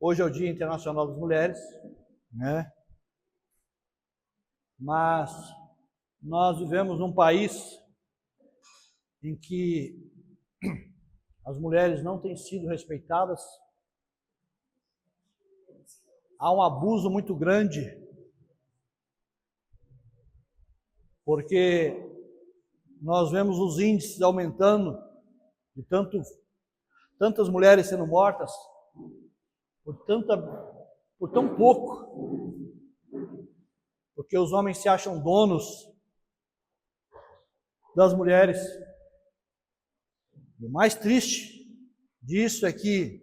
Hoje é o Dia Internacional das Mulheres, né? Mas nós vivemos num país em que as mulheres não têm sido respeitadas. Há um abuso muito grande, porque nós vemos os índices aumentando de tantas mulheres sendo mortas por tão pouco, porque os homens se acham donos das mulheres. E o mais triste disso é que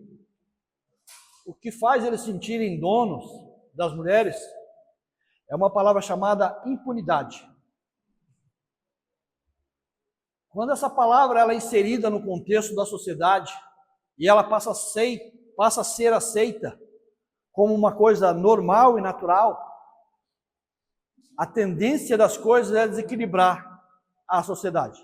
o que faz eles sentirem donos das mulheres é uma palavra chamada impunidade. Quando essa palavra ela é inserida no contexto da sociedade e ela passa a ser aceita como uma coisa normal e natural, a tendência das coisas é desequilibrar a sociedade.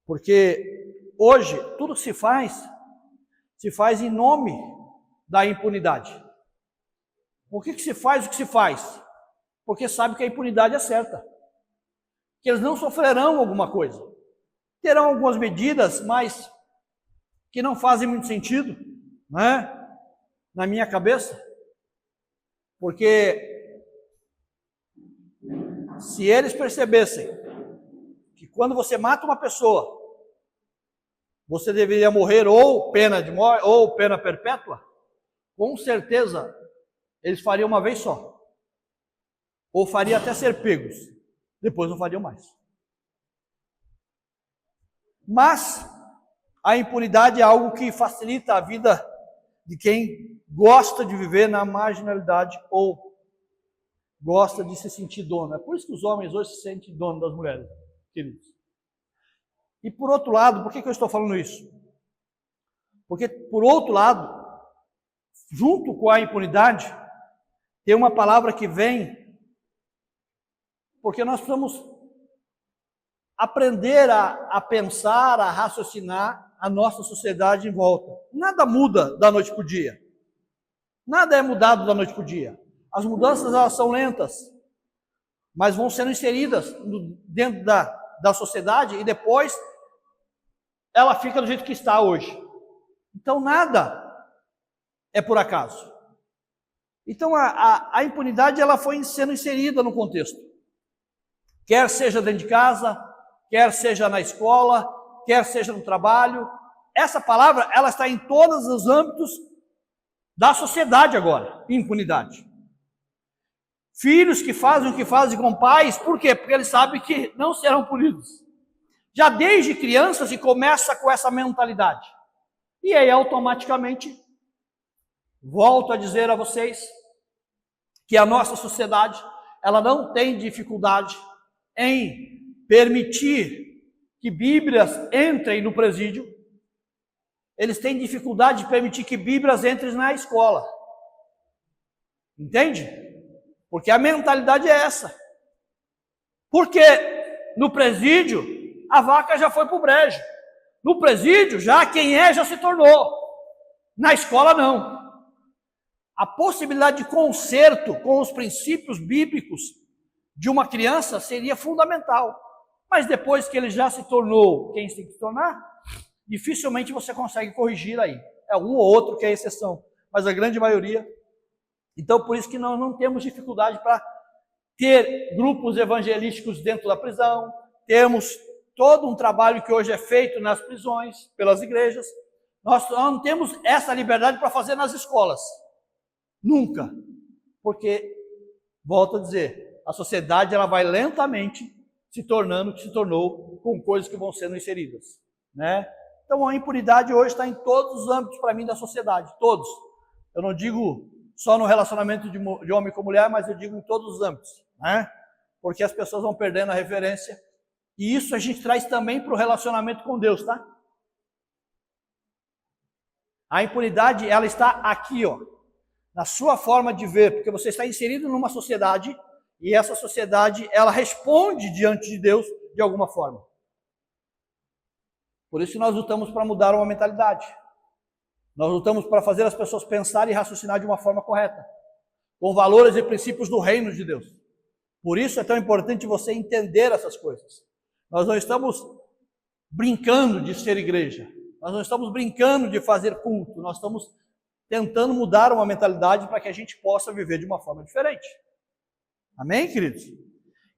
Porque hoje tudo que se faz em nome da impunidade. Por que se faz o que se faz? Porque sabe que a impunidade é certa. Que eles não sofrerão alguma coisa. Terão algumas medidas, mas que não fazem muito sentido, né? Na minha cabeça. Porque se eles percebessem que quando você mata uma pessoa, você deveria morrer ou pena de morte ou pena perpétua, com certeza eles fariam uma vez só. Ou faria até ser pegos. Depois não fariam mais. Mas a impunidade é algo que facilita a vida de quem gosta de viver na marginalidade ou gosta de se sentir dono. É por isso que os homens hoje se sentem donos das mulheres, queridos. E por outro lado, por que eu estou falando isso? Porque, por outro lado, junto com a impunidade, tem uma palavra que vem, porque nós precisamos aprender a pensar, a raciocinar a nossa sociedade em volta. Nada muda da noite para o dia. Nada é mudado da noite para o dia. As mudanças elas são lentas, mas vão sendo inseridas dentro da sociedade e depois ela fica do jeito que está hoje. Então nada é por acaso. Então a impunidade ela foi sendo inserida no contexto. Quer seja dentro de casa, quer seja na escola, quer seja no trabalho. Essa palavra ela está em todos os âmbitos da sociedade agora, impunidade. Filhos que fazem o que fazem com pais, por quê? Porque eles sabem que não serão punidos. Já desde criança se começa com essa mentalidade. E aí automaticamente, volto a dizer a vocês, que a nossa sociedade, ela não tem dificuldade em permitir que Bíblias entrem no presídio. Eles têm dificuldade de permitir que Bíblias entrem na escola. Entende? Porque a mentalidade é essa. Porque no presídio, a vaca já foi para o brejo. No presídio, já quem já se tornou. Na escola, não. A possibilidade de conserto com os princípios bíblicos de uma criança seria fundamental. Mas depois que ele já se tornou quem tem que se tornar, dificilmente você consegue corrigir aí. É um ou outro que é exceção, mas a grande maioria. Então, por isso que nós não temos dificuldade para ter grupos evangelísticos dentro da prisão, temos todo um trabalho que hoje é feito nas prisões, pelas igrejas. Nós não temos essa liberdade para fazer nas escolas. Nunca. Porque, volto a dizer, a sociedade ela vai lentamente se tornando o que se tornou com coisas que vão sendo inseridas, né? Então a impunidade hoje está em todos os âmbitos para mim da sociedade, todos. Eu não digo só no relacionamento de homem com mulher, mas eu digo em todos os âmbitos, né? Porque as pessoas vão perdendo a referência e isso a gente traz também para o relacionamento com Deus, tá? A impunidade ela está aqui, ó, na sua forma de ver, porque você está inserido numa sociedade e essa sociedade, ela responde diante de Deus de alguma forma. Por isso que nós lutamos para mudar uma mentalidade. Nós lutamos para fazer as pessoas pensarem e raciocinar de uma forma correta, com valores e princípios do reino de Deus. Por isso é tão importante você entender essas coisas. Nós não estamos brincando de ser igreja. Nós não estamos brincando de fazer culto. Nós estamos tentando mudar uma mentalidade para que a gente possa viver de uma forma diferente. Amém, queridos?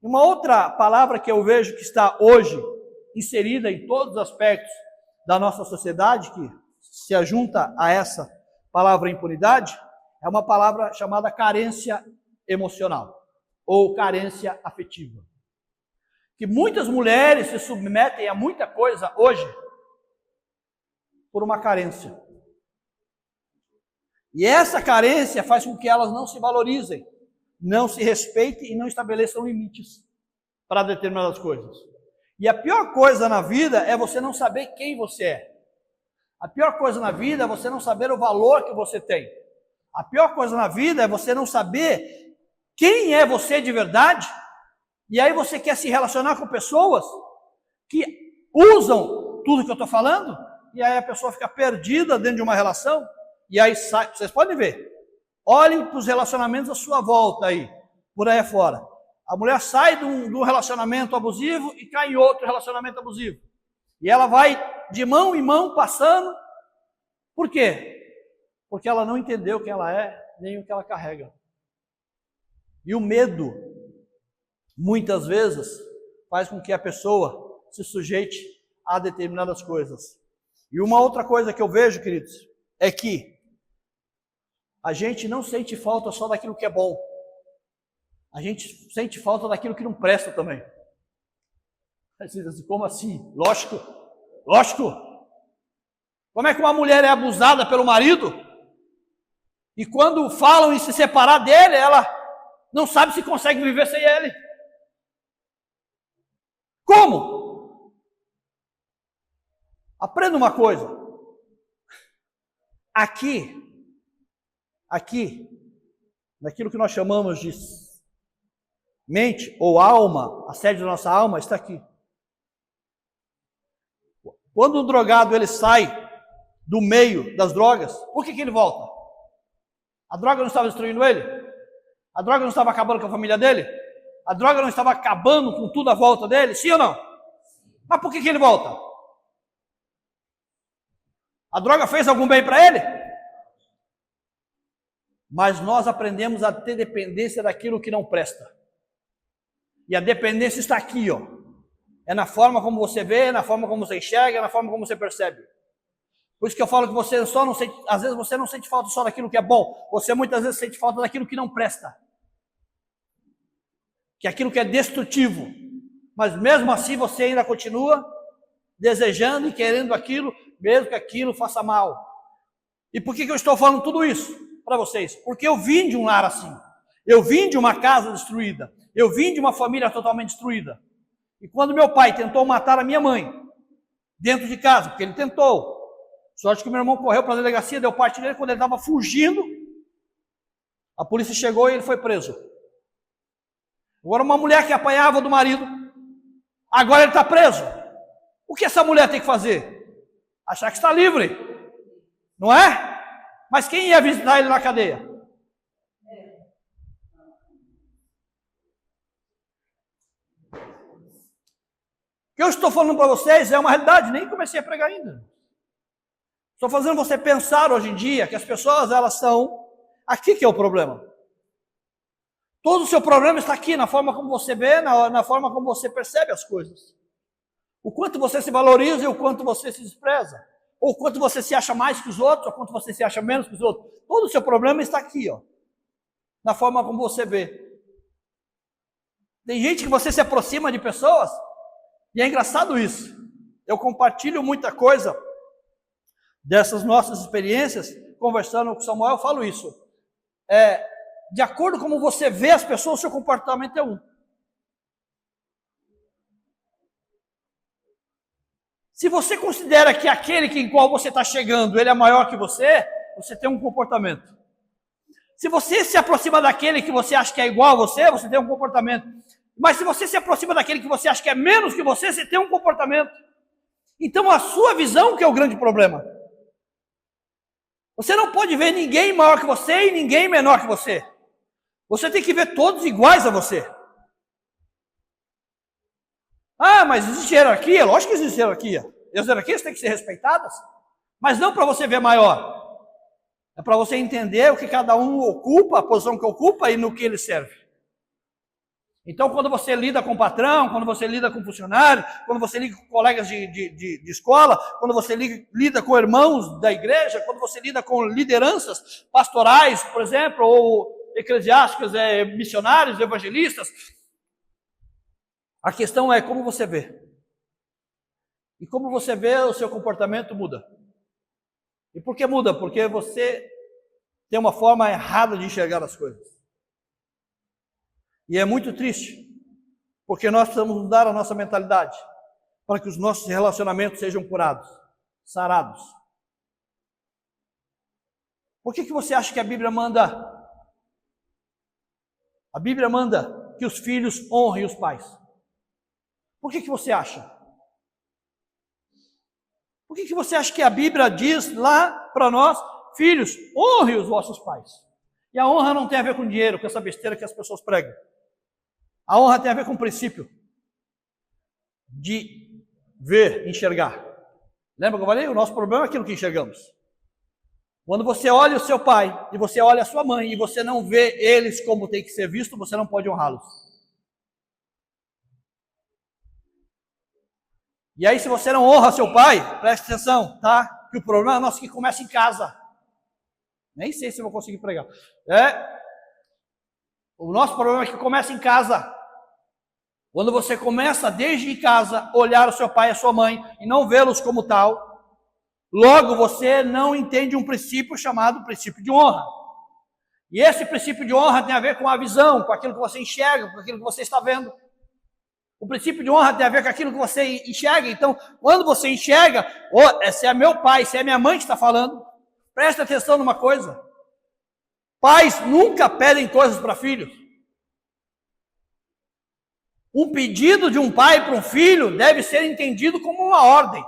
Uma outra palavra que eu vejo que está hoje inserida em todos os aspectos da nossa sociedade, que se ajunta a essa palavra impunidade, é uma palavra chamada carência emocional ou carência afetiva. Que muitas mulheres se submetem a muita coisa hoje por uma carência. E essa carência faz com que elas não se valorizem, não se respeitem e não estabeleçam limites para determinadas coisas. E a pior coisa na vida é você não saber quem você é. A pior coisa na vida é você não saber o valor que você tem. A pior coisa na vida é você não saber quem é você de verdade. E aí você quer se relacionar com pessoas que usam tudo que eu estou falando, e aí a pessoa fica perdida dentro de uma relação, e aí sai. Vocês podem ver. Olhem para os relacionamentos à sua volta aí, por aí afora. A mulher sai de um relacionamento abusivo e cai em outro relacionamento abusivo. E ela vai de mão em mão passando. Por quê? Porque ela não entendeu quem ela é, nem o que ela carrega. E o medo, muitas vezes, faz com que a pessoa se sujeite a determinadas coisas. E uma outra coisa que eu vejo, queridos, é que a gente não sente falta só daquilo que é bom. A gente sente falta daquilo que não presta também. Como assim? Lógico. Como é que uma mulher é abusada pelo marido e quando falam em se separar dele, ela não sabe se consegue viver sem ele? Como? Aprenda uma coisa. Aqui, naquilo que nós chamamos de mente ou alma, a sede da nossa alma está aqui. Quando o drogado ele sai do meio das drogas, por que ele volta? A droga não estava destruindo ele? A droga não estava acabando com a família dele? A droga não estava acabando com tudo à volta dele? Sim ou não? Mas por que ele volta? A droga fez algum bem para ele? Mas nós aprendemos a ter dependência daquilo que não presta. E a dependência está aqui, ó. É na forma como você vê, é na forma como você enxerga, é na forma como você percebe. Por isso que eu falo que você só não sente, às vezes você não sente falta só daquilo que é bom, você muitas vezes sente falta daquilo que não presta. Que é aquilo que é destrutivo. Mas mesmo assim você ainda continua desejando e querendo aquilo, mesmo que aquilo faça mal. E por que eu estou falando tudo isso para vocês? Porque eu vim de um lar assim. Eu vim de uma casa destruída. Eu vim de uma família totalmente destruída. E quando meu pai tentou matar a minha mãe, dentro de casa, porque ele tentou, sorte que meu irmão correu para a delegacia, deu parte dele, quando ele estava fugindo, a polícia chegou e ele foi preso. Agora uma mulher que apanhava do marido, agora ele está preso. O que essa mulher tem que fazer? Achar que está livre, não é? Mas quem ia visitar ele na cadeia? O que eu estou falando para vocês é uma realidade, nem comecei a pregar ainda. Estou fazendo você pensar hoje em dia que as pessoas, elas são... Aqui que é o problema. Todo o seu problema está aqui, na forma como você vê, na forma como você percebe as coisas. O quanto você se valoriza e o quanto você se despreza. Ou o quanto você se acha mais que os outros, ou o quanto você se acha menos que os outros. Todo o seu problema está aqui, ó. Na forma como você vê. Tem gente que você se aproxima de pessoas... E é engraçado isso. Eu compartilho muita coisa dessas nossas experiências, conversando com o Samuel, eu falo isso. De acordo com como você vê as pessoas, o seu comportamento é um. Se você considera que aquele em qual você está chegando, ele é maior que você tem um comportamento. Se você se aproxima daquele que você acha que é igual a você tem um comportamento. Mas se você se aproxima daquele que você acha que é menos que você tem um comportamento. Então a sua visão que é o grande problema. Você não pode ver ninguém maior que você e ninguém menor que você. Você tem que ver todos iguais a você. Ah, mas existe hierarquia? Lógico que existe hierarquia. E as hierarquias têm que ser respeitadas, mas não para você ver maior. É para você entender o que cada um ocupa, a posição que ocupa e no que ele serve. Então, quando você lida com o patrão, quando você lida com o funcionário, quando você lida com colegas de escola, quando você lida com irmãos da igreja, quando você lida com lideranças pastorais, por exemplo, ou eclesiásticas, missionários, evangelistas, a questão é como você vê. E como você vê, o seu comportamento muda. E por que muda? Porque você tem uma forma errada de enxergar as coisas. E é muito triste, porque nós precisamos mudar a nossa mentalidade para que os nossos relacionamentos sejam curados, sarados. Por que você acha que a Bíblia manda? A Bíblia manda que os filhos honrem os pais. Por que você acha? Por que você acha que a Bíblia diz lá para nós, filhos, honrem os vossos pais? E a honra não tem a ver com dinheiro, com essa besteira que as pessoas pregam. A honra tem a ver com o princípio de ver, enxergar. Lembra que eu falei? O nosso problema é aquilo que enxergamos. Quando você olha o seu pai e você olha a sua mãe e você não vê eles como tem que ser visto, você não pode honrá-los. E aí, se você não honra seu pai, preste atenção, tá? Que o problema é nosso que começa em casa. Nem sei se eu vou conseguir pregar. O nosso problema é que começa em casa. Quando você começa desde casa olhar o seu pai e a sua mãe e não vê-los como tal, logo você não entende um princípio chamado princípio de honra. E esse princípio de honra tem a ver com a visão, com aquilo que você enxerga, com aquilo que você está vendo. O princípio de honra tem a ver com aquilo que você enxerga. Então, quando você enxerga, se é meu pai, se é minha mãe que está falando, presta atenção numa coisa. Pais nunca pedem coisas para filhos. Um pedido de um pai para um filho deve ser entendido como uma ordem.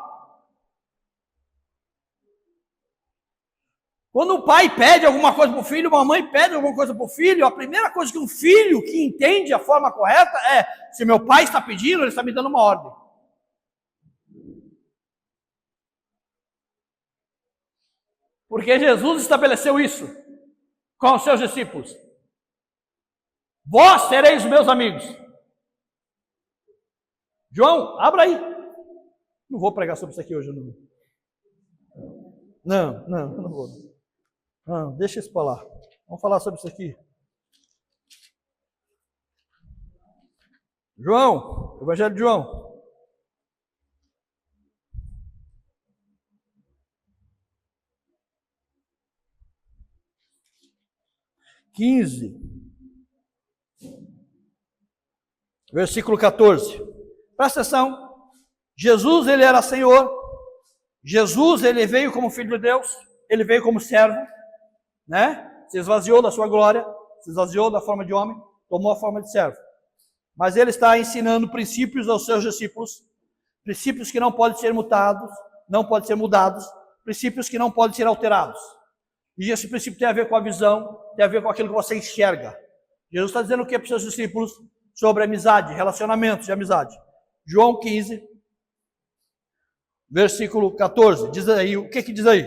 Quando o pai pede alguma coisa para o filho, uma mãe pede alguma coisa para o filho, a primeira coisa que um filho que entende a forma correta é: se meu pai está pedindo, ele está me dando uma ordem. Porque Jesus estabeleceu isso com os seus discípulos. Vós sereis meus amigos. João, abra aí. Não vou pregar sobre isso aqui hoje. Não vou. Não, deixa isso para lá. Vamos falar sobre isso aqui. João, Evangelho de João. Versículo 14. Presta atenção. Jesus, ele era Senhor. Jesus, ele veio como Filho de Deus. Ele veio como servo, né? Se esvaziou da sua glória, se esvaziou da forma de homem, tomou a forma de servo. Mas ele está ensinando princípios aos seus discípulos, princípios que não podem ser mutados, não podem ser mudados, princípios que não podem ser alterados. E esse princípio tem a ver com a visão, tem a ver com aquilo que você enxerga. Jesus está dizendo o que para os seus discípulos? Sobre amizade, relacionamentos de amizade. João 15, versículo 14. Diz aí, o que diz aí?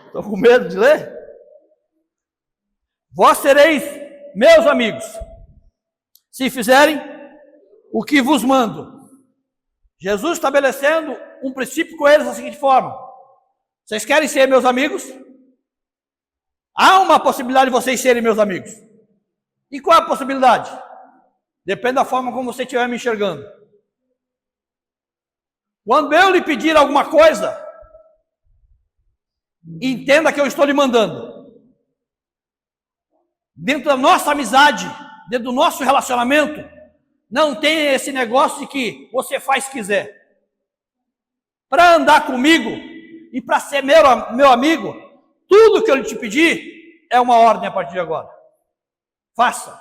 Estou com medo de ler? Vós sereis meus amigos, se fizerem o que vos mando. Jesus estabelecendo um princípio com eles da seguinte forma: vocês querem ser meus amigos? Há uma possibilidade de vocês serem meus amigos. E qual é a possibilidade? Depende da forma como você estiver me enxergando. Quando eu lhe pedir alguma coisa, entenda que eu estou lhe mandando. Dentro da nossa amizade, dentro do nosso relacionamento, não tem esse negócio de que você faz se quiser. Para andar comigo e para ser meu amigo, tudo que eu lhe te pedir é uma ordem a partir de agora. Faça.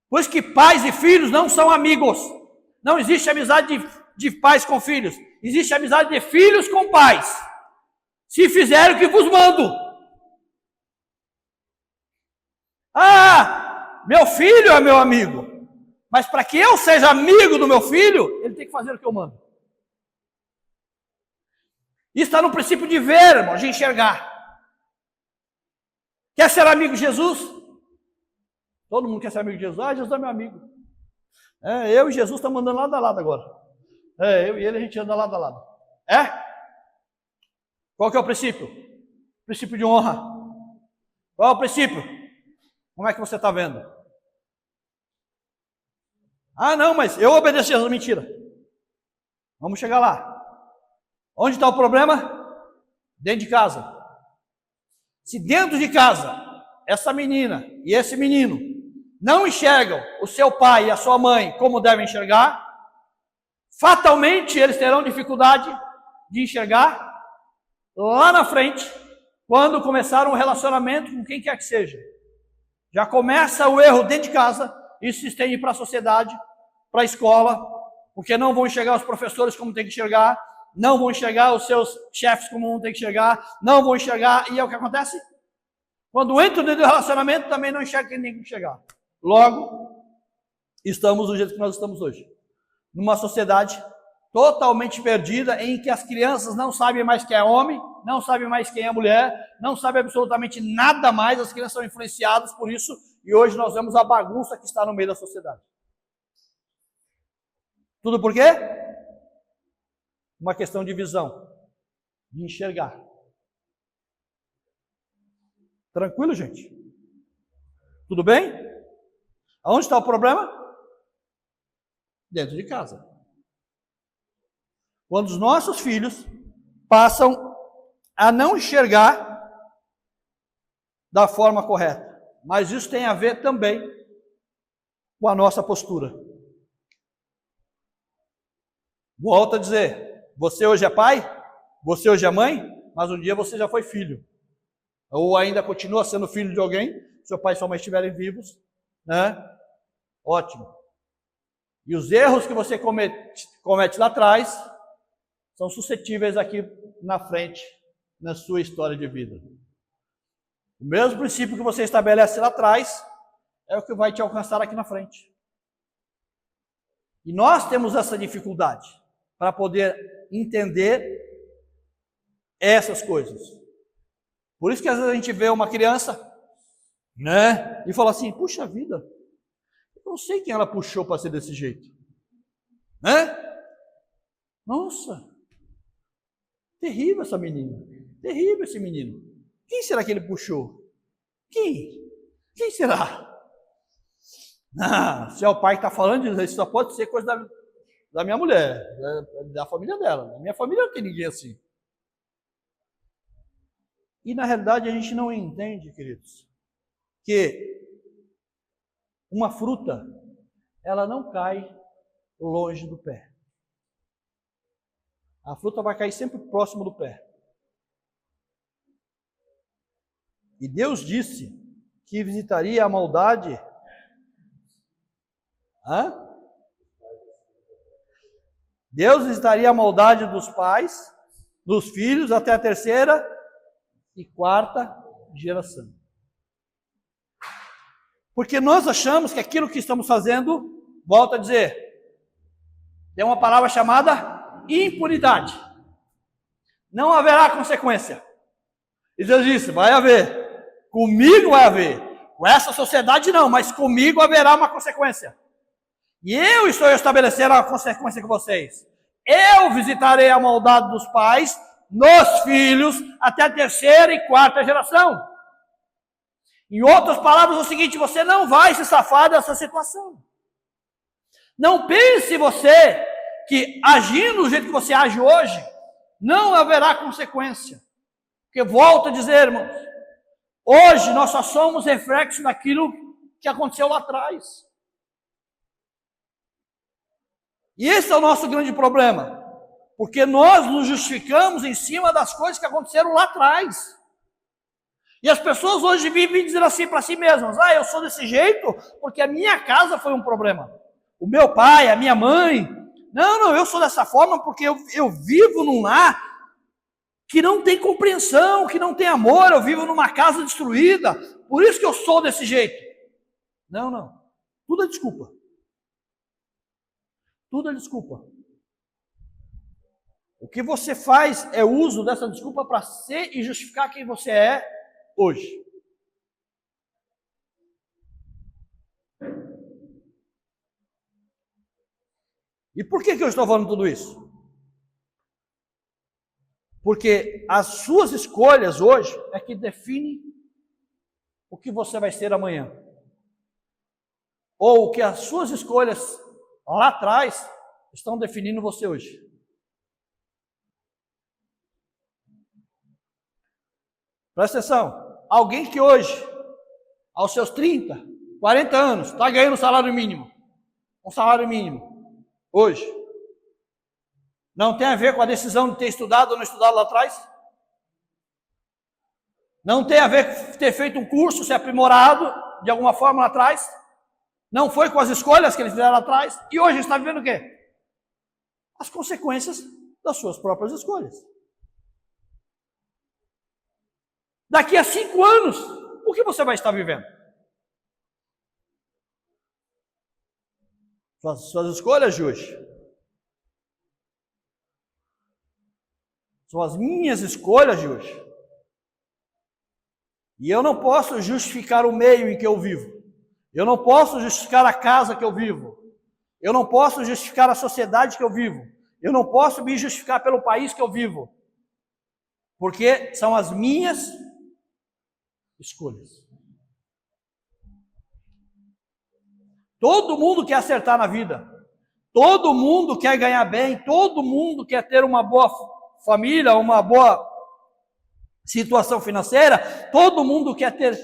Pois que pais e filhos não são amigos. Não existe amizade de pais com filhos. Existe amizade de filhos com pais. Se fizerem o que vos mando. Ah, meu filho é meu amigo. Mas para que eu seja amigo do meu filho, ele tem que fazer o que eu mando. Isso está no princípio de ver, irmão, de enxergar. Quer ser amigo de Jesus? Todo mundo quer ser amigo de Jesus. Ah, Jesus é meu amigo. Eu e Jesus estamos andando lado a lado agora. Eu e ele a gente anda lado a lado. Qual que é o princípio? Princípio de honra. Qual é o princípio? Como é que você está vendo? Ah, não, mas eu obedeço a Jesus. Mentira. Vamos chegar lá. Onde está o problema? Dentro de casa. Se dentro de casa, essa menina e esse menino não enxergam o seu pai e a sua mãe como devem enxergar, fatalmente eles terão dificuldade de enxergar lá na frente, quando começar um relacionamento com quem quer que seja. Já começa o erro dentro de casa, isso se estende para a sociedade, para a escola, porque não vão enxergar os professores como tem que enxergar, não vão enxergar os seus chefes como vão ter que enxergar, não vão enxergar, e é o que acontece? Quando entram dentro do relacionamento, também não enxerga quem tem que enxergar. Logo, estamos do jeito que nós estamos hoje. Numa sociedade totalmente perdida, em que as crianças não sabem mais quem é homem, não sabem mais quem é mulher, não sabem absolutamente nada mais, as crianças são influenciadas por isso, e hoje nós vemos a bagunça que está no meio da sociedade. Tudo por quê? Uma questão de visão, de enxergar. Tranquilo, gente? Tudo bem? Aonde está o problema? Dentro de casa. Quando os nossos filhos passam a não enxergar da forma correta. Mas isso tem a ver também com a nossa postura. Volto a dizer, você hoje é pai, você hoje é mãe, mas um dia você já foi filho. Ou ainda continua sendo filho de alguém, seu pai e sua mãe estiverem vivos, né? Ótimo. E os erros que você comete lá atrás são suscetíveis aqui na frente, na sua história de vida. O mesmo princípio que você estabelece lá atrás é o que vai te alcançar aqui na frente. E nós temos essa dificuldade para poder entender essas coisas. Por isso que às vezes a gente vê uma criança, né, e fala assim, puxa vida, eu não sei quem ela puxou para ser desse jeito. Né? Nossa, terrível essa menina, terrível esse menino. Quem será que ele puxou? Quem? Quem será? Se é o pai que está falando, isso só pode ser coisa da minha mulher, da família dela. Na minha família não tem ninguém assim. E na realidade a gente não entende, queridos, que uma fruta, ela não cai longe do pé. A fruta vai cair sempre próximo do pé. E Deus disse que visitaria a maldade. Deus visitaria a maldade dos pais, dos filhos, até a terceira e quarta geração. Porque nós achamos que aquilo que estamos fazendo, volto a dizer, tem uma palavra chamada impunidade. Não haverá consequência. E Deus disse, vai haver. Comigo vai haver. Com essa sociedade não, mas comigo haverá uma consequência. E eu estou estabelecendo a consequência com vocês. Eu visitarei a maldade dos pais nos filhos até a terceira e quarta geração. Em outras palavras, é o seguinte, você não vai se safar dessa situação. Não pense você que agindo do jeito que você age hoje, não haverá consequência. Porque volto a dizer, irmãos, hoje nós só somos reflexo daquilo que aconteceu lá atrás. E esse é o nosso grande problema. Porque nós nos justificamos em cima das coisas que aconteceram lá atrás. E as pessoas hoje vivem dizendo assim para si mesmas: eu sou desse jeito porque a minha casa foi um problema. O meu pai, a minha mãe. Não, eu sou dessa forma porque eu vivo num lar que não tem compreensão, que não tem amor, eu vivo numa casa destruída, por isso que eu sou desse jeito. Não. Tudo é desculpa. Tudo é desculpa. O que você faz é uso dessa desculpa para ser e justificar quem você é hoje. E por que eu estou falando tudo isso? Porque as suas escolhas hoje é que definem o que você vai ser amanhã. Ou o que as suas escolhas lá atrás estão definindo você hoje. Presta atenção. Alguém que hoje, aos seus 30, 40 anos, está ganhando um salário mínimo. Um salário mínimo. Hoje. Não tem a ver com a decisão de ter estudado ou não estudado lá atrás? Não tem a ver com ter feito um curso, ser aprimorado de alguma forma lá atrás? Não foi com as escolhas que eles fizeram lá atrás? E hoje está vivendo o quê? As consequências das suas próprias escolhas. Daqui a 5 anos, o que você vai estar vivendo? Suas escolhas de hoje. São as minhas escolhas de hoje. E eu não posso justificar o meio em que eu vivo. Eu não posso justificar a casa que eu vivo. Eu não posso justificar a sociedade que eu vivo. Eu não posso me justificar pelo país que eu vivo. Porque são as minhas escolhas. Todo mundo quer acertar na vida. Todo mundo quer ganhar bem. Todo mundo quer ter uma boa família, uma boa situação financeira. Todo mundo quer ter.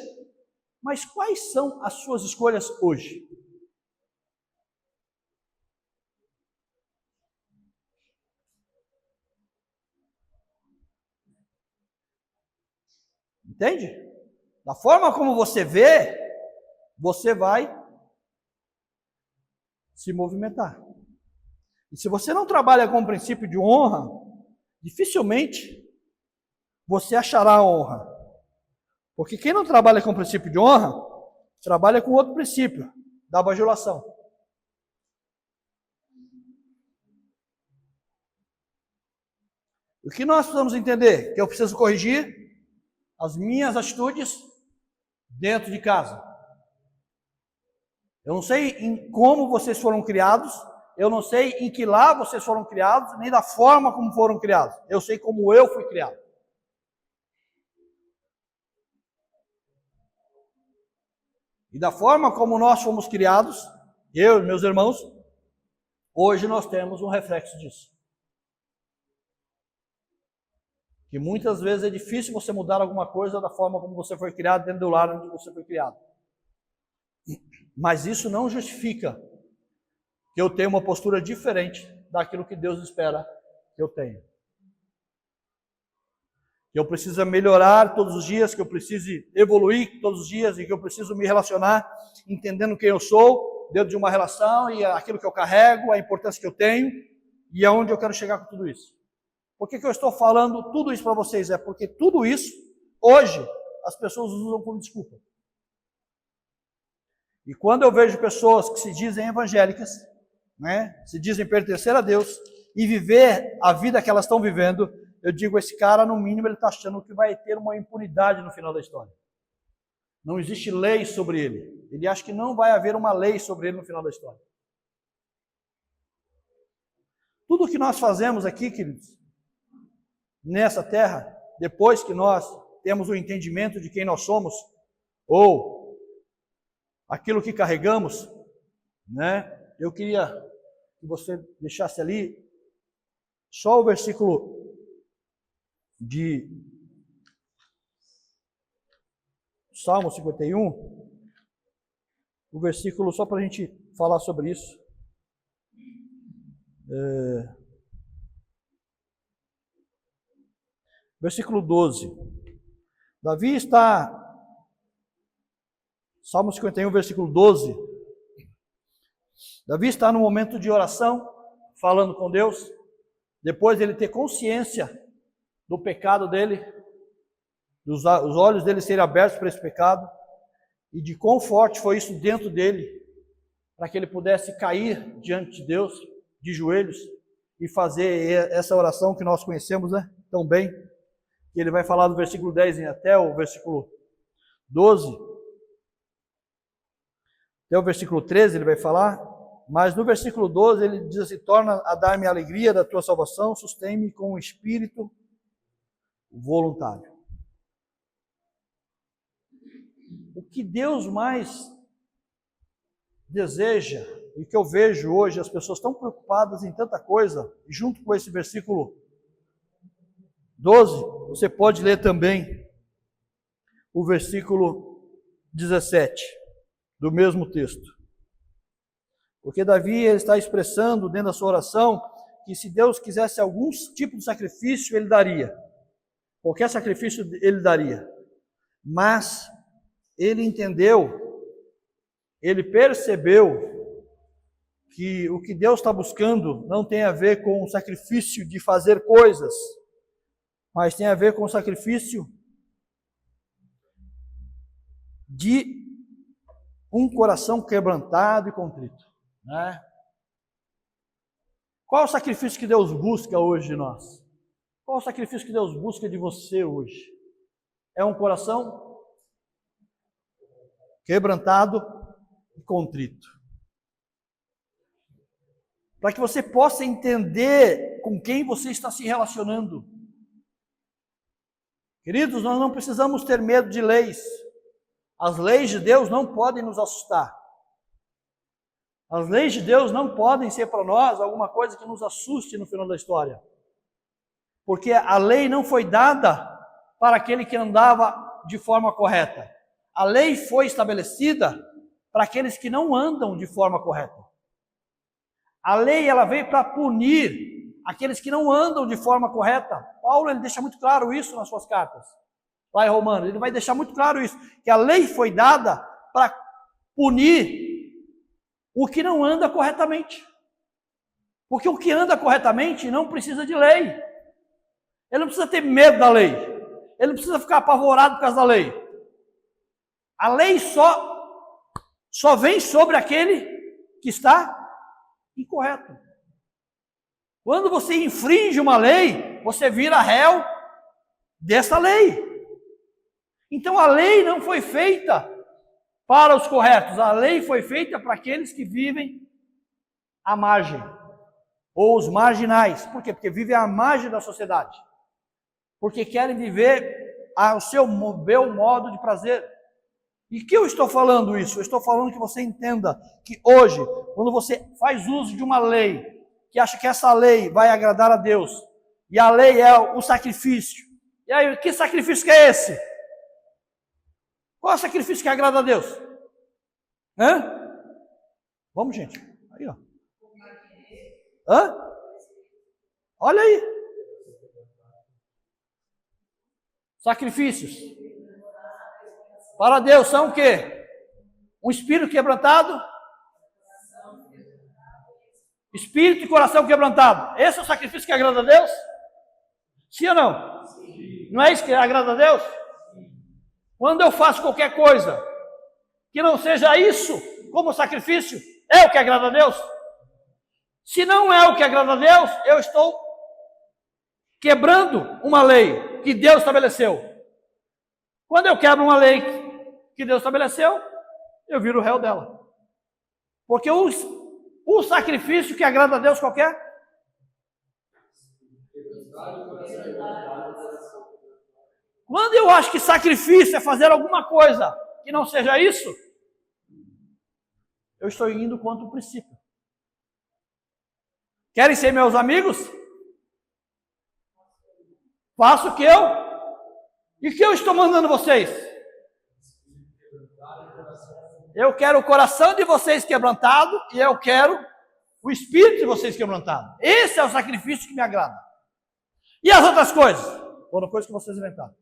Mas quais são as suas escolhas hoje? Entende? Da forma como você vê, você vai se movimentar. E se você não trabalha com o princípio de honra, dificilmente você achará a honra. Porque quem não trabalha com o princípio de honra, trabalha com outro princípio, da bajulação. O que nós precisamos entender? Que eu preciso corrigir as minhas atitudes dentro de casa. Eu não sei em como vocês foram criados, eu não sei em que lá vocês foram criados, nem da forma como foram criados. Eu sei como eu fui criado. E da forma como nós fomos criados, eu e meus irmãos, hoje nós temos um reflexo disso. Que muitas vezes é difícil você mudar alguma coisa da forma como você foi criado, dentro do lar onde você foi criado. Mas isso não justifica que eu tenha uma postura diferente daquilo que Deus espera que eu tenha. Que eu preciso melhorar todos os dias, que eu preciso evoluir todos os dias e que eu preciso me relacionar entendendo quem eu sou, dentro de uma relação e aquilo que eu carrego, a importância que eu tenho e aonde eu quero chegar com tudo isso. Por que eu estou falando tudo isso para vocês? É porque tudo isso, hoje, as pessoas usam como desculpa. E quando eu vejo pessoas que se dizem evangélicas, se dizem pertencer a Deus e viver a vida que elas estão vivendo, eu digo, esse cara, no mínimo, ele está achando que vai ter uma impunidade no final da história. Não existe lei sobre ele. Ele acha que não vai haver uma lei sobre ele no final da história. Tudo o que nós fazemos aqui, queridos, nessa terra, depois que nós temos o entendimento de quem nós somos, ou aquilo que carregamos, eu queria que você deixasse ali só o versículo de Salmo 51, o versículo, só para a gente falar sobre isso. Versículo 12. Davi está, Salmo 51, versículo 12. Davi está no momento de oração, falando com Deus, depois de ele ter consciência do pecado dele, os olhos dele serem abertos para esse pecado, e de quão forte foi isso dentro dele, para que ele pudesse cair diante de Deus, de joelhos, e fazer essa oração que nós conhecemos, né, tão bem, que ele vai falar do versículo 10 até o versículo 12, até o versículo 13 ele vai falar, mas no versículo 12 ele diz assim: torna a dar-me a alegria da tua salvação, sustém-me com um espírito voluntário. O que Deus mais deseja, e que eu vejo hoje, as pessoas estão preocupadas em tanta coisa, e junto com esse versículo 12, você pode ler também o versículo 17, do mesmo texto. Porque Davi ele está expressando dentro da sua oração que se Deus quisesse algum tipo de sacrifício, ele daria. Qualquer sacrifício ele daria. Mas ele entendeu, ele percebeu que o que Deus está buscando não tem a ver com o sacrifício de fazer coisas, mas tem a ver com o sacrifício de um coração quebrantado e contrito, né? Qual é o sacrifício que Deus busca hoje de nós? Qual é o sacrifício que Deus busca de você hoje? É um coração quebrantado e contrito. Para que você possa entender com quem você está se relacionando. Queridos, nós não precisamos ter medo de leis. As leis de Deus não podem nos assustar. As leis de Deus não podem ser para nós alguma coisa que nos assuste no final da história. Porque a lei não foi dada para aquele que andava de forma correta. A lei foi estabelecida para aqueles que não andam de forma correta. A lei ela veio para punir aqueles que não andam de forma correta. Paulo ele deixa muito claro isso nas suas cartas. Lá em Romanos, ele vai deixar muito claro isso, que a lei foi dada para punir o que não anda corretamente. Porque o que anda corretamente não precisa de lei. Ele não precisa ter medo da lei. Ele não precisa ficar apavorado por causa da lei. A lei só vem sobre aquele que está incorreto. Quando você infringe uma lei, você vira réu dessa lei. Então a lei não foi feita para os corretos, a lei foi feita para aqueles que vivem à margem, ou os marginais. Por quê? Porque vivem à margem da sociedade. Porque querem viver ao seu bel modo de prazer. E que eu estou falando isso? Eu estou falando que você entenda que hoje, quando você faz uso de uma lei, que acha que essa lei vai agradar a Deus, e a lei é o sacrifício. E aí, que sacrifício que é esse? Qual é o sacrifício que agrada a Deus? Hã? Vamos, gente. Aí, ó. Hã? Olha aí. Sacrifícios. Para Deus são o quê? Um espírito quebrantado? Espírito e coração quebrantado. Esse é o sacrifício que agrada a Deus? Sim ou não? Sim. Não é isso que agrada a Deus? Quando eu faço qualquer coisa que não seja isso como sacrifício, é o que agrada a Deus? Se não é o que agrada a Deus, eu estou quebrando uma lei que Deus estabeleceu. Quando eu quebro uma lei que Deus estabeleceu, eu viro o réu dela. Porque o sacrifício que agrada a Deus qualquer? Quando eu acho que sacrifício é fazer alguma coisa que não seja isso, eu estou indo contra o princípio. Querem ser meus amigos? Faço o que eu? E o que eu estou mandando vocês? Eu quero o coração de vocês quebrantado e eu quero o espírito de vocês quebrantado. Esse é o sacrifício que me agrada. E as outras coisas? Foram coisas que vocês inventaram.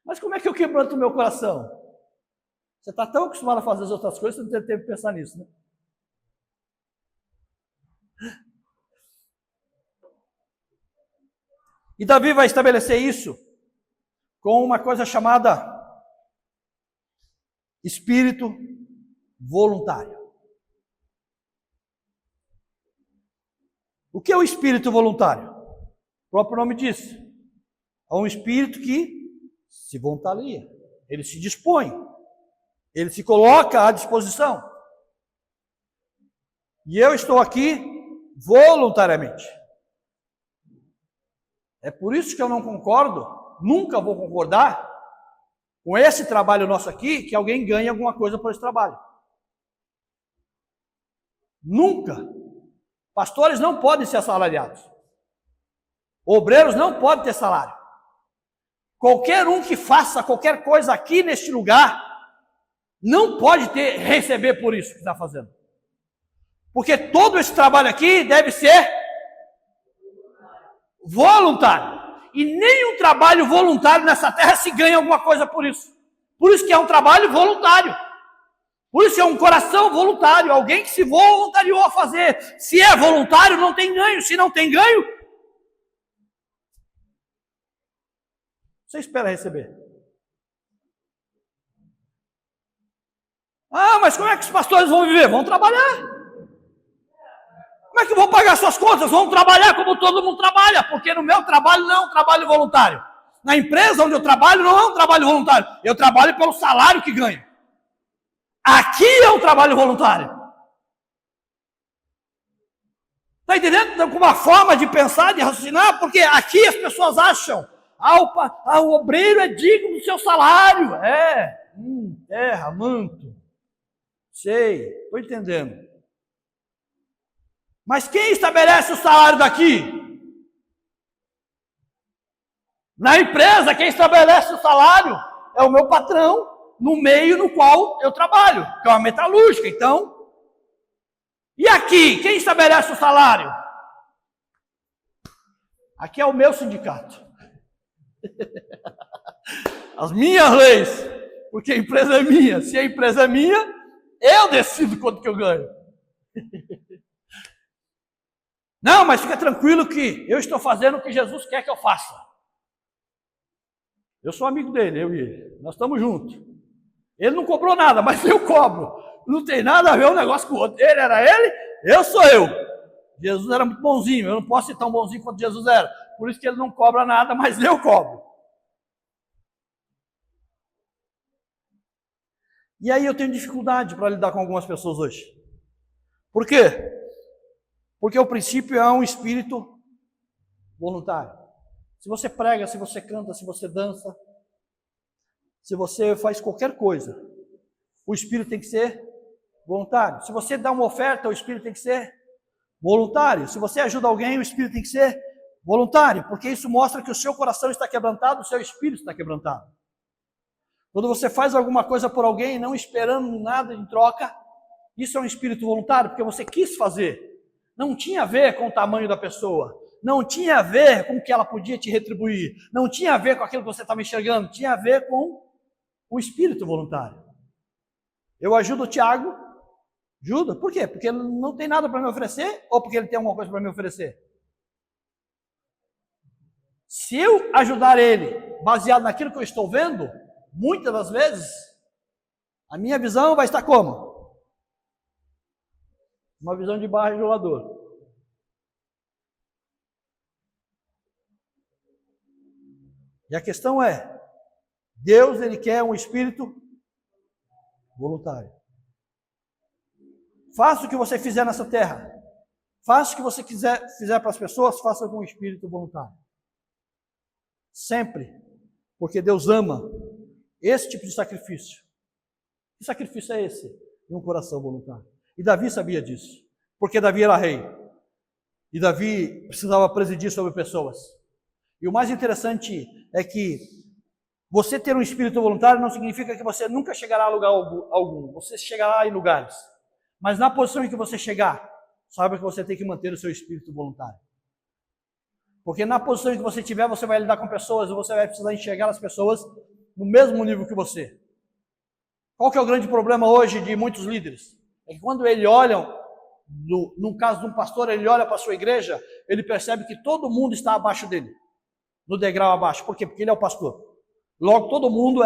Mas como é que eu quebranto o meu coração? Você está tão acostumado a fazer as outras coisas, você não tem tempo de pensar nisso, né? E Davi vai estabelecer isso com uma coisa chamada espírito voluntário. O que é o espírito voluntário? O próprio nome diz. É um espírito que se voluntaria, ele se dispõe, ele se coloca à disposição. E eu estou aqui voluntariamente. É por isso que eu não concordo, nunca vou concordar com esse trabalho nosso aqui, que alguém ganhe alguma coisa por esse trabalho. Nunca. Pastores não podem ser assalariados. Obreiros não podem ter salário. Qualquer um que faça qualquer coisa aqui neste lugar, não pode receber por isso que está fazendo. Porque todo esse trabalho aqui deve ser voluntário. E nenhum trabalho voluntário nessa terra se ganha alguma coisa por isso. Por isso que é um trabalho voluntário. Por isso é um coração voluntário. Alguém que se voluntariou a fazer. Se é voluntário, não tem ganho. Se não tem ganho, você espera receber. Ah, mas como é que os pastores vão viver? Vão trabalhar. Como é que vão pagar suas contas? Vão trabalhar como todo mundo trabalha, porque no meu trabalho não é um trabalho voluntário. Na empresa onde eu trabalho não é um trabalho voluntário. Eu trabalho pelo salário que ganho. Aqui é um trabalho voluntário. Está entendendo? Com uma forma de pensar, de raciocinar, porque aqui as pessoas acham, o obreiro é digno do seu salário. Terra, manto. Sei, estou entendendo. Mas quem estabelece o salário daqui? Na empresa, quem estabelece o salário é o meu patrão, no meio no qual eu trabalho, que é uma metalúrgica, então. E aqui, quem estabelece o salário? Aqui é o meu sindicato. As minhas leis, porque a empresa é minha. Se a empresa é minha, eu decido quanto que eu ganho. Não, mas fica tranquilo que eu estou fazendo o que Jesus quer que eu faça. Eu sou amigo dele, eu e ele. Nós estamos juntos. Ele não cobrou nada, mas eu cobro. Não tem nada a ver um negócio com o outro. Ele era ele, eu sou eu. Jesus era muito bonzinho, eu não posso ser tão bonzinho quanto Jesus era. Por isso que ele não cobra nada, mas eu cobro. E aí eu tenho dificuldade para lidar com algumas pessoas hoje. Por quê? Porque o princípio é um espírito voluntário. Se você prega, se você canta, se você dança, se você faz qualquer coisa, o espírito tem que ser voluntário. Se você dá uma oferta, o espírito tem que ser voluntário. Se você ajuda alguém, o espírito tem que ser voluntário, porque isso mostra que o seu coração está quebrantado, o seu espírito está quebrantado. Quando você faz alguma coisa por alguém, não esperando nada em troca, isso é um espírito voluntário, porque você quis fazer. Não tinha a ver com o tamanho da pessoa, não tinha a ver com o que ela podia te retribuir, não tinha a ver com aquilo que você estava enxergando, tinha a ver com o espírito voluntário. Eu ajudo o Tiago, ajuda, por quê? Porque ele não tem nada para me oferecer ou porque ele tem alguma coisa para me oferecer? Se eu ajudar ele baseado naquilo que eu estou vendo, muitas das vezes, a minha visão vai estar como? Uma visão de barra isolador. E a questão é, Deus, ele quer um espírito voluntário. Faça o que você fizer nessa terra. Faça o que você fizer para as pessoas, faça com um espírito voluntário. Sempre. Porque Deus ama esse tipo de sacrifício. Que sacrifício é esse? De um coração voluntário. E Davi sabia disso, porque Davi era rei. E Davi precisava presidir sobre pessoas. E o mais interessante é que você ter um espírito voluntário não significa que você nunca chegará a lugar algum. Você chegará em lugares. Mas na posição em que você chegar, saiba que você tem que manter o seu espírito voluntário. Porque na posição em que você estiver, você vai lidar com pessoas, você vai precisar enxergar as pessoas no mesmo nível que você. Qual que é o grande problema hoje de muitos líderes? É que quando eles olham, no caso de um pastor, ele olha para a sua igreja, ele percebe que todo mundo está abaixo dele, no degrau abaixo. Por quê? Porque ele é o pastor. Logo, todo mundo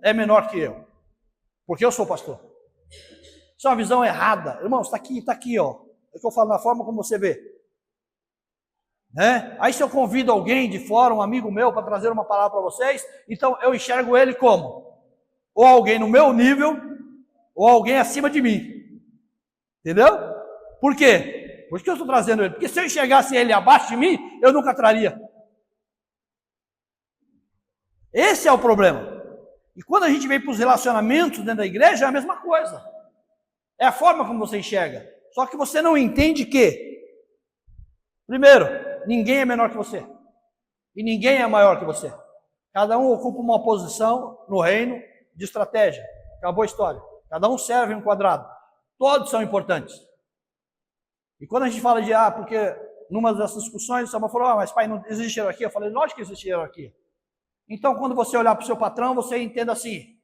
é menor que eu, porque eu sou pastor. Isso é uma visão errada. Irmãos, está aqui, ó. É o que eu falo, na forma como você vê. Né? Aí se eu convido alguém de fora, um amigo meu, para trazer uma palavra para vocês, então eu enxergo ele como? Ou alguém no meu nível, ou alguém acima de mim. Entendeu? Por quê? Por que eu estou trazendo ele? Porque se eu enxergasse ele abaixo de mim, eu nunca traria. Esse é o problema. E quando a gente vem para os relacionamentos dentro da igreja, é a mesma coisa. É a forma como você enxerga. Só que você não entende que, primeiro, ninguém é menor que você. E ninguém é maior que você. Cada um ocupa uma posição no reino de estratégia. Acabou a história. Cada um serve em um quadrado. Todos são importantes. E quando a gente fala de, porque numa dessas discussões, o falou, mas pai, não existe hierarquia? Eu falei, lógico que existe hierarquia. Então, quando você olhar para o seu patrão, você entenda assim,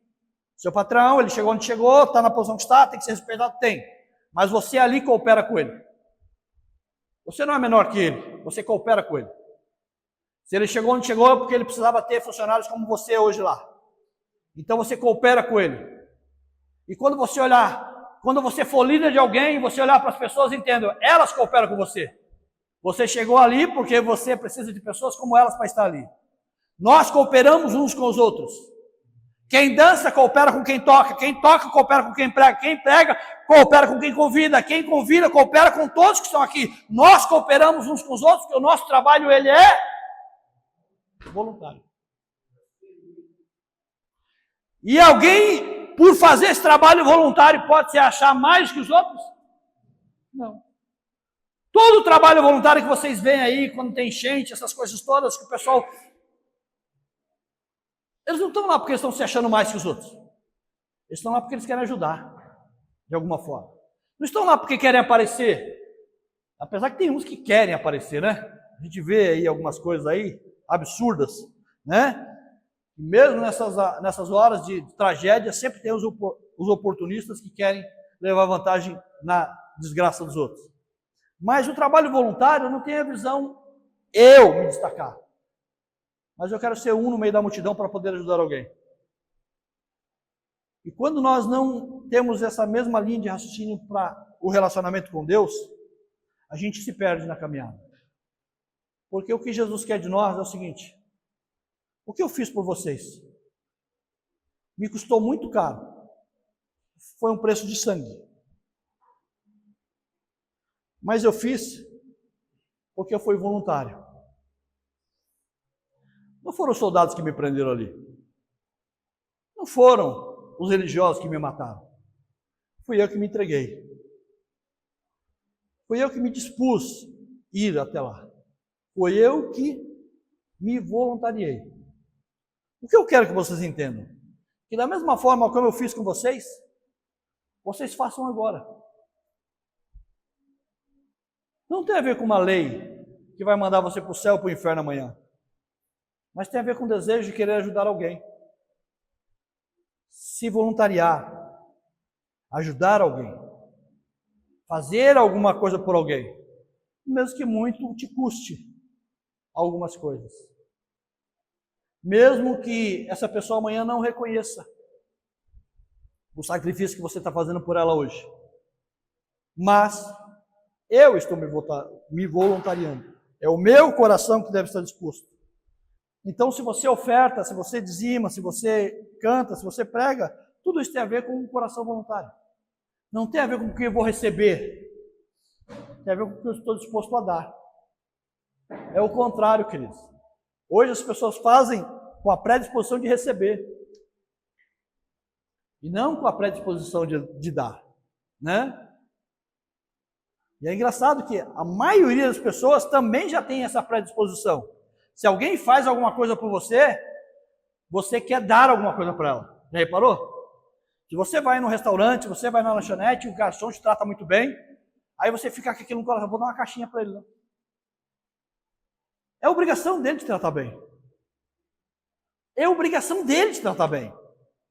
seu patrão, ele chegou onde chegou, está na posição que está, tem que ser respeitado? Tem. Mas você ali coopera com ele. Você não é menor que ele, você coopera com ele. Se ele chegou onde chegou, é porque ele precisava ter funcionários como você hoje lá. Então você coopera com ele. E quando você olhar, quando você for líder de alguém, você olhar para as pessoas, entenda, elas cooperam com você. Você chegou ali porque você precisa de pessoas como elas para estar ali. Nós cooperamos uns com os outros. Quem dança coopera com quem toca coopera com quem prega coopera com quem convida coopera com todos que estão aqui. Nós cooperamos uns com os outros, porque o nosso trabalho ele é voluntário. E alguém, por fazer esse trabalho voluntário, pode se achar mais que os outros? Não. Todo o trabalho voluntário que vocês veem aí, quando tem enchente, essas coisas todas, que o pessoal... Eles não estão lá porque eles estão se achando mais que os outros. Eles estão lá porque eles querem ajudar, de alguma forma. Não estão lá porque querem aparecer. Apesar que tem uns que querem aparecer, né? A gente vê aí algumas coisas aí, absurdas, né? E mesmo nessas horas de tragédia, sempre tem os oportunistas que querem levar vantagem na desgraça dos outros. Mas o trabalho voluntário não tem a visão eu me destacar. Mas eu quero ser um no meio da multidão para poder ajudar alguém. E quando nós não temos essa mesma linha de raciocínio para o relacionamento com Deus, a gente se perde na caminhada. Porque o que Jesus quer de nós é o seguinte: o que eu fiz por vocês? Me custou muito caro. Foi um preço de sangue. Mas eu fiz porque eu fui voluntário. Não foram os soldados que me prenderam ali. Não foram os religiosos que me mataram. Fui eu que me entreguei. Fui eu que me dispus ir até lá. Foi eu que me voluntariei. O que eu quero que vocês entendam? Que da mesma forma como eu fiz com vocês, vocês façam agora. Não tem a ver com uma lei que vai mandar você para o céu ou para o inferno amanhã. Mas tem a ver com o desejo de querer ajudar alguém. Se voluntariar, ajudar alguém, fazer alguma coisa por alguém, mesmo que muito te custe algumas coisas. Mesmo que essa pessoa amanhã não reconheça o sacrifício que você está fazendo por ela hoje. Mas eu estou me voluntariando. É o meu coração que deve estar disposto. Então, se você oferta, se você dizima, se você canta, se você prega, tudo isso tem a ver com um coração voluntário. Não tem a ver com o que eu vou receber. Tem a ver com o que eu estou disposto a dar. É o contrário, queridos. Hoje as pessoas fazem com a predisposição de receber. E não com a predisposição de dar. Né? E é engraçado que a maioria das pessoas também já tem essa predisposição. Se alguém faz alguma coisa por você, você quer dar alguma coisa para ela. Já reparou? Se você vai no restaurante, você vai na lanchonete, o garçom te trata muito bem, aí você fica com aquilo no coração, vou dar uma caixinha para ele. Né? É obrigação dele te tratar bem. É obrigação dele te tratar bem.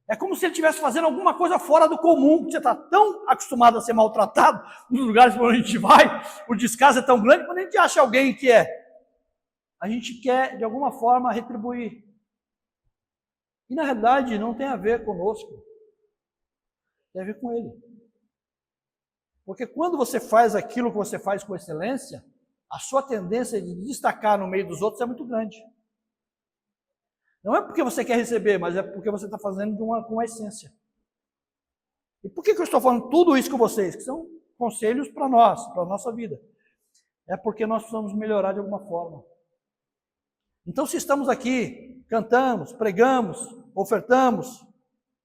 É como se ele estivesse fazendo alguma coisa fora do comum, porque você está tão acostumado a ser maltratado nos lugares por onde a gente vai, o descaso é tão grande, quando a gente acha alguém que a gente quer, de alguma forma, retribuir. E, na realidade, não tem a ver conosco, tem a ver com ele. Porque quando você faz aquilo que você faz com excelência, a sua tendência de destacar no meio dos outros é muito grande. Não é porque você quer receber, mas é porque você está fazendo com uma essência. E por que eu estou falando tudo isso com vocês? Que são conselhos para nós, para a nossa vida. É porque nós precisamos melhorar de alguma forma. Então, se estamos aqui, cantamos, pregamos, ofertamos,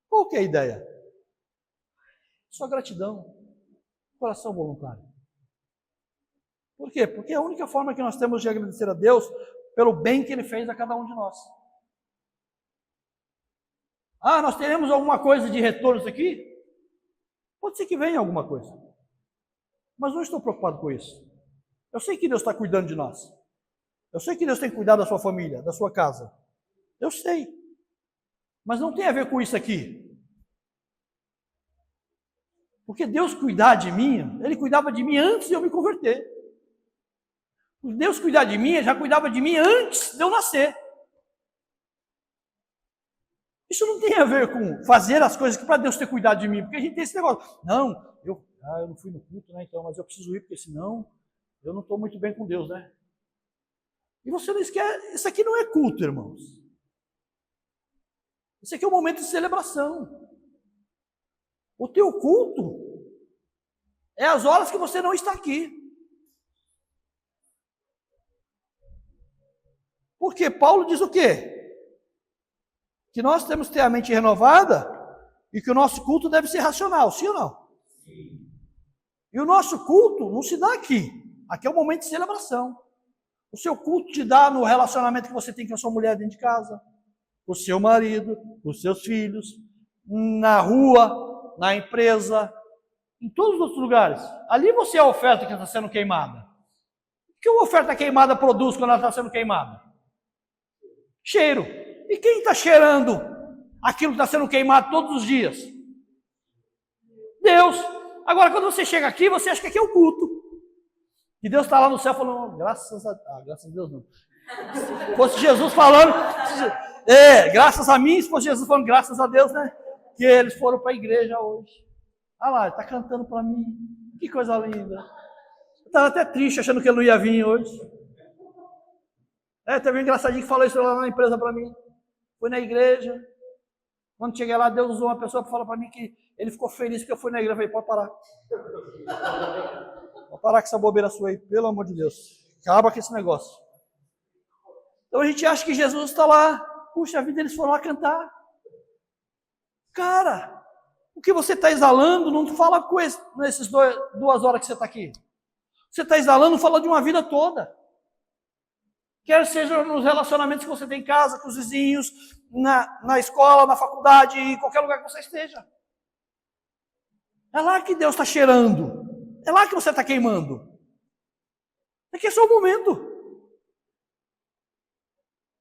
qual que é a ideia? Só gratidão, coração voluntário. Por quê? Porque é a única forma que nós temos de agradecer a Deus pelo bem que Ele fez a cada um de nós. Ah, nós teremos alguma coisa de retorno isso aqui? Pode ser que venha alguma coisa. Mas não estou preocupado com isso. Eu sei que Deus está cuidando de nós. Eu sei que Deus tem cuidado da sua família, da sua casa. Eu sei. Mas não tem a ver com isso aqui. Porque Deus cuidar de mim, Ele cuidava de mim antes de eu me converter. Deus cuidar de mim, Ele já cuidava de mim antes de eu nascer. Isso não tem a ver com fazer as coisas que para Deus ter cuidado de mim, porque a gente tem esse negócio. Não, eu não fui no culto, né? Então, mas eu preciso ir, porque senão eu não estou muito bem com Deus, né? E você não esquece, isso aqui não é culto, irmãos. Isso aqui é um momento de celebração. O teu culto é as horas que você não está aqui. Porque Paulo diz o quê? Que nós temos que ter a mente renovada e que o nosso culto deve ser racional, sim ou não? Sim. E o nosso culto não se dá aqui. Aqui é um momento de celebração. O seu culto te dá no relacionamento que você tem com a sua mulher dentro de casa, com o seu marido, com os seus filhos, na rua, na empresa, em todos os outros lugares. Ali você é a oferta que está sendo queimada. O que uma oferta queimada produz quando ela está sendo queimada? Cheiro. E quem está cheirando aquilo que está sendo queimado todos os dias? Deus. Agora, quando você chega aqui, você acha que aqui é o culto. E Deus está lá no céu falando, graças a Deus não. Se fosse Jesus falando, graças a mim, se fosse Jesus falando, graças a Deus, né? Que eles foram para a igreja hoje. Ah lá, ele está cantando para mim. Que coisa linda. Eu estava até triste, achando que ele não ia vir hoje. Teve um engraçadinho que falou isso lá na empresa para mim. Fui na igreja. Quando cheguei lá, Deus usou uma pessoa para falar para mim que ele ficou feliz que eu fui na igreja. Eu falei, pode parar. Pode parar com essa bobeira sua aí, pelo amor de Deus. Acaba com esse negócio. Então a gente acha que Jesus está lá. Puxa vida, eles foram lá cantar. Cara, o que você está exalando não fala com nessas 2 horas que você está aqui. Você está exalando, fala de uma vida toda. Quer seja nos relacionamentos que você tem em casa, com os vizinhos, na escola, na faculdade, em qualquer lugar que você esteja. É lá que Deus está cheirando. É lá que você está queimando. Aqui é só o momento.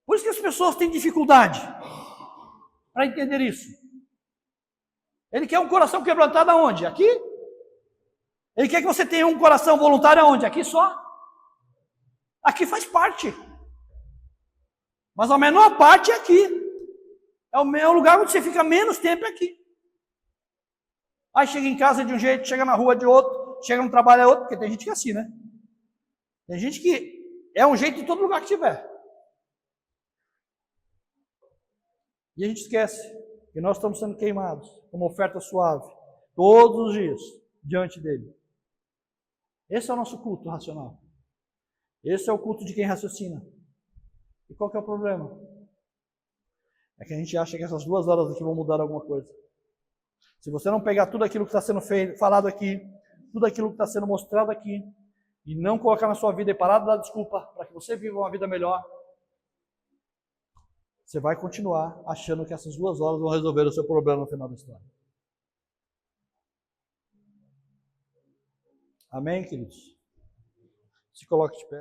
Por isso que as pessoas têm dificuldade para entender isso. Ele quer um coração quebrantado aonde? Aqui? Ele quer que você tenha um coração voluntário aonde? Aqui só? Aqui faz parte. Mas a menor parte é aqui. É o lugar onde você fica menos tempo aqui. Aí chega em casa de um jeito, chega na rua de outro, chega no trabalho é outro, porque tem gente que é assim, né? Tem gente que é um jeito em todo lugar que tiver. E a gente esquece que nós estamos sendo queimados como oferta suave, todos os dias, diante dele. Esse é o nosso culto racional. Esse é o culto de quem raciocina. E qual que é o problema? É que a gente acha que essas 2 horas aqui vão mudar alguma coisa. Se você não pegar tudo aquilo que está sendo falado aqui, tudo aquilo que está sendo mostrado aqui, e não colocar na sua vida e parar de dar desculpa para que você viva uma vida melhor, você vai continuar achando que essas 2 horas vão resolver o seu problema no final da história. Amém, queridos? Se coloque de pé.